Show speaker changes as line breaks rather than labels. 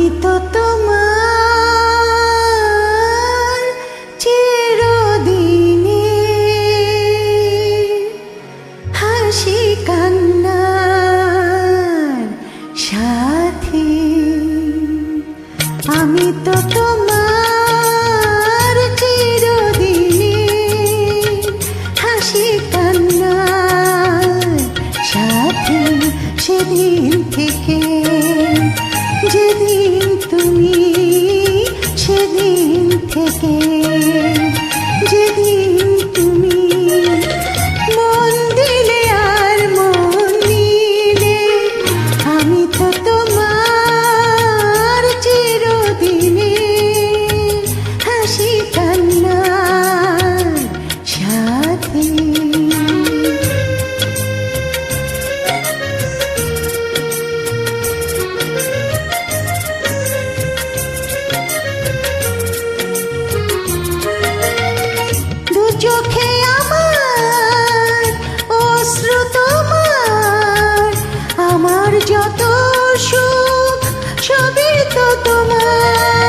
আমি তো তোমার চিরদিনে হাসি কান্নার সাথী। আমি তো তোমার চিরদিনে হাসি কান্নার সাথী। সেদিন থেকে যেদিন তুমি, সেদিন থেকে যেদিন তুমি মন দিলে আর মন নিলে, আমি তো তোমার চিরদিনে হাসি কান্নার সাথী। চোখে আমার অশ্রু তোমার, আমার যত সুখ সবই তো তোমার।